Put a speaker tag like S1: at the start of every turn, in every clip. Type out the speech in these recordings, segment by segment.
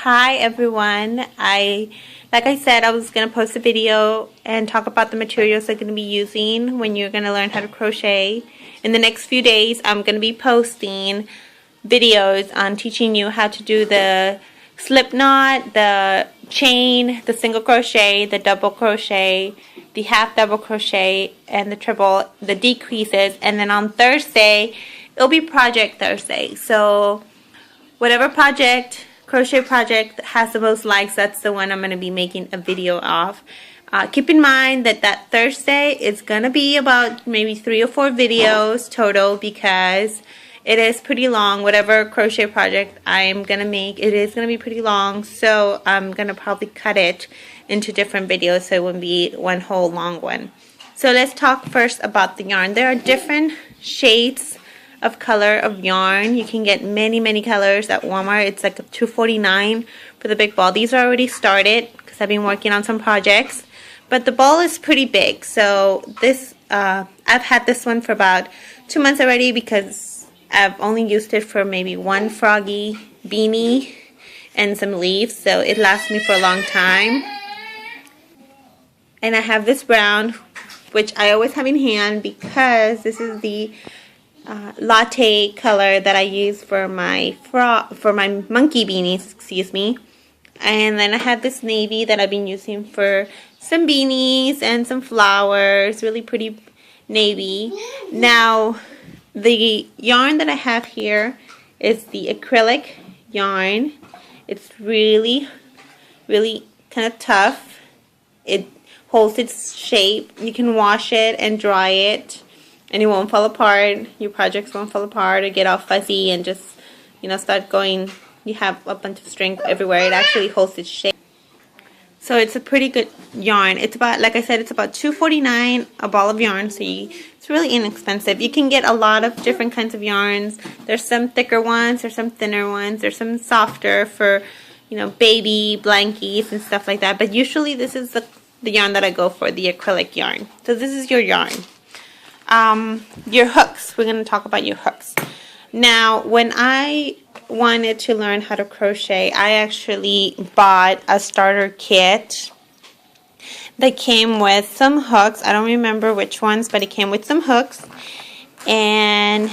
S1: Hi everyone. Like I said, I was going to post a video and talk about the materials I'm going to be using when you're going to learn how to crochet. In the next few days, I'm going to be posting videos on teaching you how to do the slip knot, the chain, the single crochet, the double crochet, the half double crochet, and the triple, the decreases. And then on Thursday, it'll be Project Thursday. So whatever crochet project has the most likes, that's the one I'm going to be making a video of. Keep in mind that Thursday is going to be about maybe 3 or 4 videos total because it is pretty long. Whatever crochet project I'm going to make, it is going to be pretty long. So I'm going to probably cut it into different videos so it won't be one whole long one. So let's talk first about the yarn. There are different shades of color of yarn. You can get many colors at Walmart. It's like $2.49 for the big ball. These are already started because I've been working on some projects, but the ball is pretty big. So this I've had this one for about 2 months already because I've only used it for maybe one froggy beanie and some leaves, so it lasts me for a long time. And I have this brown, which I always have in hand because this is the latte color that I use for my monkey beanies, excuse me. And then I have this navy that I've been using for some beanies and some flowers, really pretty navy. Now the yarn that I have here is the acrylic yarn. It's really kind of tough. It holds its shape. You can wash it and dry it and it won't fall apart. Your projects won't fall apart or get all fuzzy and just, start going. You have a bunch of string everywhere. It actually holds its shape. So it's a pretty good yarn. It's about, like I said, it's about $2.49 a ball of yarn. So it's really inexpensive. You can get a lot of different kinds of yarns. There's some thicker ones. There's some thinner ones. There's some softer for, baby blankies and stuff like that. But usually this is the yarn that I go for, the acrylic yarn. So this is your yarn. Your hooks. We're going to talk about your hooks. Now, when I wanted to learn how to crochet, I actually bought a starter kit that came with some hooks. I don't remember which ones, but it came with some hooks and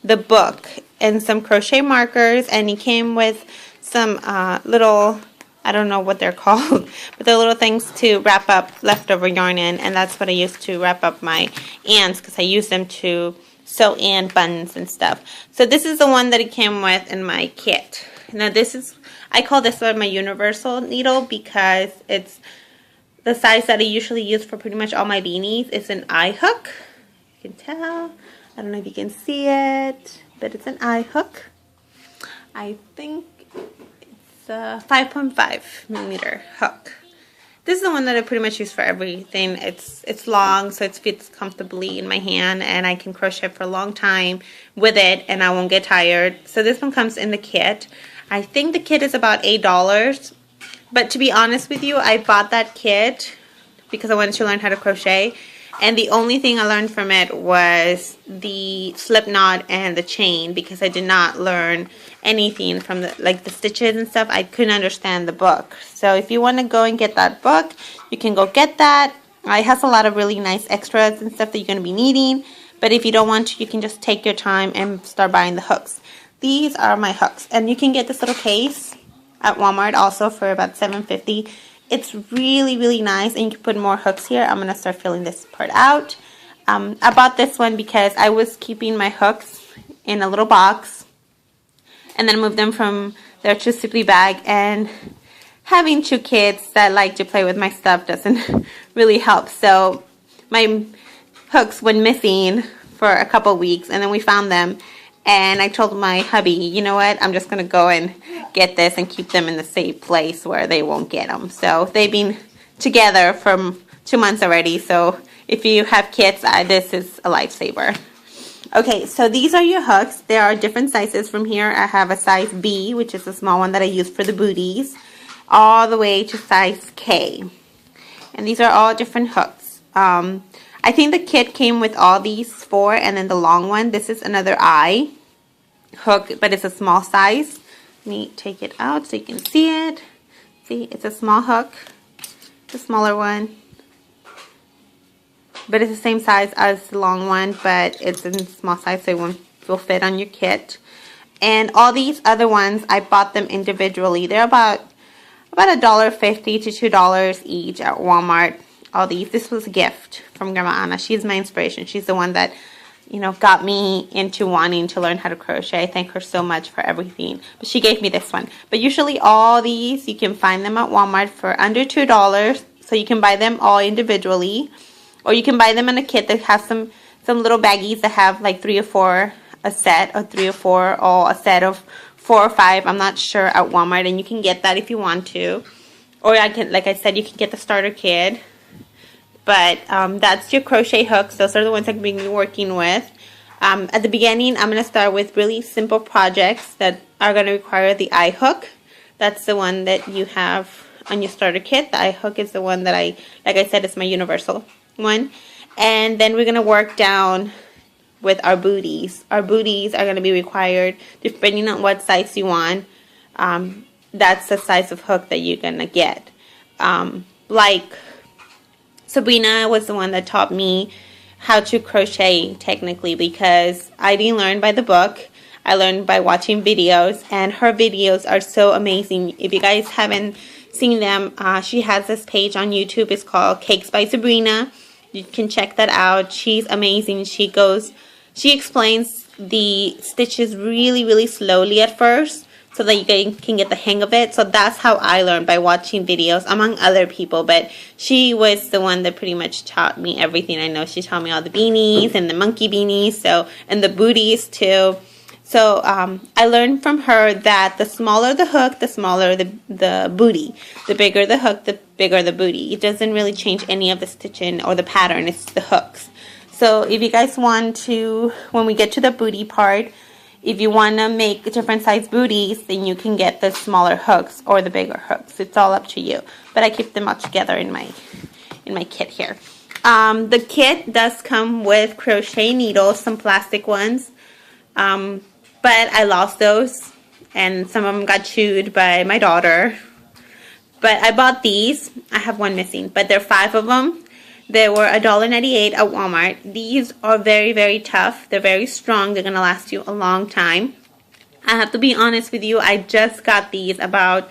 S1: the book and some crochet markers, and it came with some little, I don't know what they're called, but they're little things to wrap up leftover yarn in, and that's what I used to wrap up my ants because I use them to sew in buttons and stuff. So this is the one that it came with in my kit. Now I call this one my universal needle because it's the size that I usually use for pretty much all my beanies. It's an eye hook. You can tell. I don't know if you can see it, but it's an eye hook. I think it's a 5.5 millimeter hook. This is the one that I pretty much use for everything. It's long, so it fits comfortably in my hand, and I can crochet for a long time with it, and I won't get tired. So this one comes in the kit. I think the kit is about $8, but to be honest with you, I bought that kit because I wanted to learn how to crochet, and the only thing I learned from it was the slip knot and the chain because I did not learn anything from the stitches and stuff. I couldn't understand the book. So if you want to go and get that book, you can go get that. It has a lot of really nice extras and stuff that you're going to be needing. But if you don't want to, you can just take your time and start buying the hooks. These are my hooks. And you can get this little case at Walmart also for about $7.50. It's really nice, and you can put more hooks here. I'm going to start filling this part out. I bought this one because I was keeping my hooks in a little box and then moved them from their to Simply bag, and having 2 kids that like to play with my stuff doesn't really help. So my hooks went missing for a couple weeks, and then we found them. And I told my hubby, you know what, I'm just going to go and get this and keep them in the safe place where they won't get them. So they've been together for 2 months already. So if you have kids, this is a lifesaver. Okay, so these are your hooks. There are different sizes from here. I have a size B, which is a small one that I use for the booties, all the way to size K. And these are all different hooks. I think the kit came with all these 4, and then the long one. This is another eye hook, but it's a small size. me take it out so you can see it. See, it's a small hook, it's a smaller one, but it's the same size as the long one, but it's in small size so it will fit on your kit. And all these other ones, I bought them individually. They're about $1.50 to $2 each at Walmart. All these. This was a gift from Grandma Anna. She's my inspiration. She's the one that, you know, got me into wanting to learn how to crochet. I thank her so much for everything. But she gave me this one. But usually all these, you can find them at Walmart for under $2. So you can buy them all individually. Or you can buy them in a kit that has some little baggies that have like 3 or 4 a set, or 3 or 4, or a set of 4 or 5. I'm not sure at Walmart, and you can get that if you want to. Or I can, like I said, you can get the starter kit. But that's your crochet hooks. Those are the ones I'm going to be working with. At the beginning, I'm going to start with really simple projects that are going to require the eye hook. That's the one that you have on your starter kit. The eye hook is the one that like I said, it's my universal one. And then we're going to work down with our booties. Our booties are going to be required depending on what size you want. That's the size of hook that you're going to get. Like Sabrina was the one that taught me how to crochet technically, because I didn't learn by the book. I learned by watching videos, and her videos are so amazing. If you guys haven't seen them, she has this page on YouTube. It's called Cakes by Sabrina. You can check that out. She's amazing. She explains the stitches really, really slowly at first, so that you can get the hang of it. So that's how I learned, by watching videos among other people. But she was the one that pretty much taught me everything I know. She taught me all the beanies and the monkey beanies, and the booties too. So I learned from her that the smaller the hook, the smaller the booty. The bigger the hook, the bigger the booty. It doesn't really change any of the stitching or the pattern. It's the hooks. So if you guys want to, when we get to the booty part, if you want to make different size booties, then you can get the smaller hooks or the bigger hooks. It's all up to you. But I keep them all together in my kit here. The kit does come with crochet needles, some plastic ones. But I lost those, and some of them got chewed by my daughter. But I bought these. I have one missing, but there are 5 of them. They were $1.98 at Walmart. These are very, very tough. They're very strong. They're going to last you a long time. I have to be honest with you. I just got these about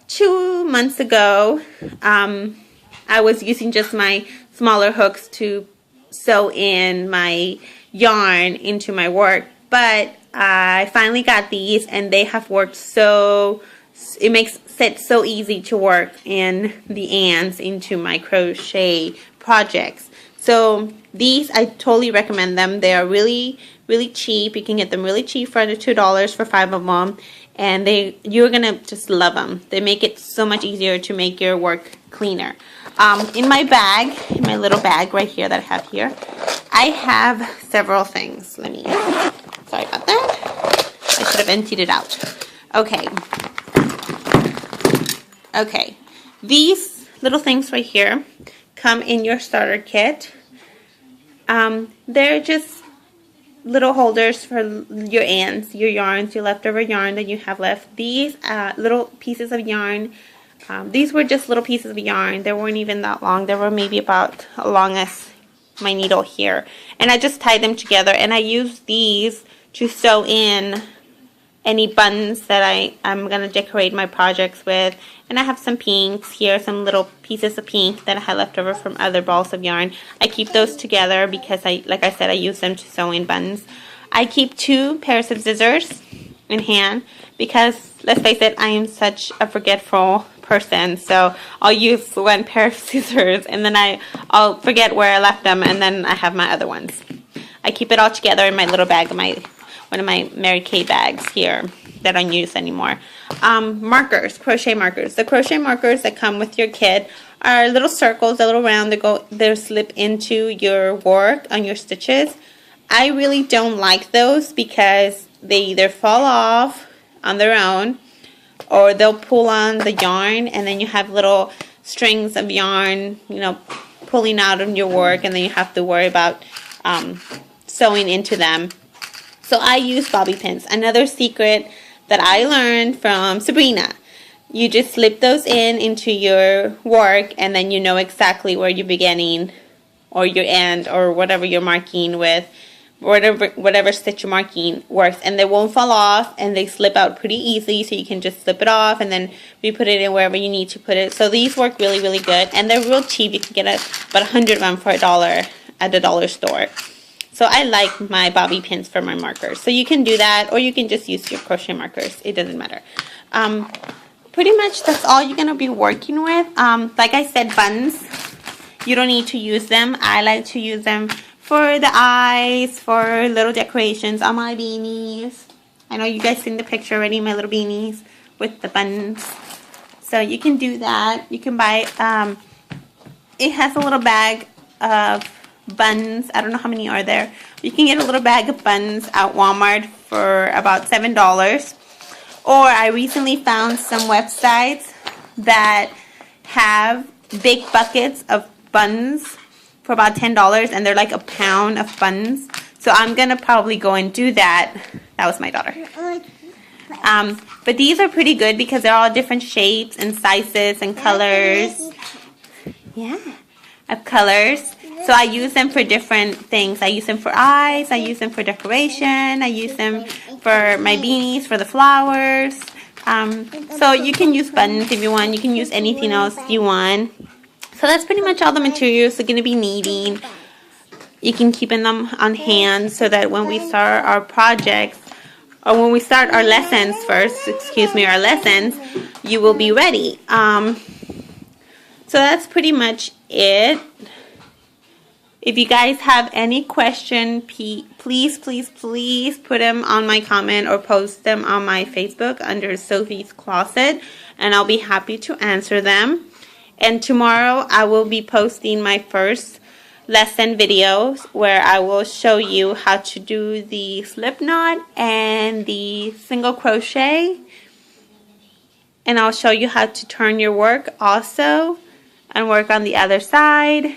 S1: 2 months ago. I was using just my smaller hooks to sew in my yarn into my work. But I finally got these, and they have worked so... It makes it so easy to work in the ends into my crochet projects. So these, I totally recommend them. They are really, really cheap. You can get them really cheap for under $2 for 5 of them. And you're going to just love them. They make it so much easier to make your work cleaner. In my bag, in my little bag right here that I have here, I have several things. Sorry about that. I should have emptied it out. Okay, these little things right here come in your starter kit. They're just little holders for your ends, your yarns, your leftover yarn that you have left. These little pieces of yarn, these were just little pieces of yarn. They weren't even that long. They were maybe about as long as my needle here. And I just tied them together, and I used these to sew in any buttons that I'm going to decorate my projects with. And I have some pinks here, some little pieces of pink that I had left over from other balls of yarn. I keep those together because, like I said, I use them to sew in buttons. I keep 2 pairs of scissors in hand because, let's face it, I am such a forgetful person. So I'll use 1 pair of scissors, and then I'll forget where I left them, and then I have my other ones. I keep it all together in my little bag, one of my Mary Kay bags here that I don't use anymore. Markers, crochet markers. The crochet markers that come with your kit are little circles, a little round. They slip into your work on your stitches. I really don't like those because they either fall off on their own, or they'll pull on the yarn, and then you have little strings of yarn, pulling out of your work, and then you have to worry about sewing into them. So I use bobby pins. Another secret that I learned from Sabrina. You just slip those into your work, and then you know exactly where your beginning or your end or whatever you're marking with, whatever stitch you're marking works, and they won't fall off, and they slip out pretty easily, so you can just slip it off and then re-put it in wherever you need to put it. So these work really, really good, and they're real cheap. You can get about 100 of them for $1 at the dollar store. So I like my bobby pins for my markers. So you can do that, or you can just use your crochet markers. It doesn't matter. Pretty much that's all you're going to be working with. Like I said, buttons, you don't need to use them. I like to use them for the eyes, for little decorations on my beanies. I know you guys seen the picture already, my little beanies with the buttons. So you can do that. You can buy, it has a little bag of buns. I don't know how many are there. You can get a little bag of buns at Walmart for about $7. Or I recently found some websites that have big buckets of buns for about $10, and they're like a pound of buns. So I'm gonna probably go and do that. That was my daughter. But these are pretty good because they're all different shapes and sizes and colors. Yeah, of colors. So I use them for different things. I use them for eyes. I use them for decoration. I use them for my beanies, for the flowers. So you can use buttons if you want. You can use anything else you want. So that's pretty much all the materials you're going to be needing. You can keep them on hand so that when we start our projects, or when we start our lessons our lessons, you will be ready. So that's pretty much it. If you guys have any question, please put them on my comment or post them on my Facebook under Sophie's Closet, and I'll be happy to answer them. And tomorrow I will be posting my first lesson videos where I will show you how to do the slip knot and the single crochet, and I'll show you how to turn your work also and work on the other side.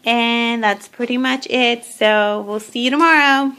S1: And that's pretty much it. So we'll see you tomorrow.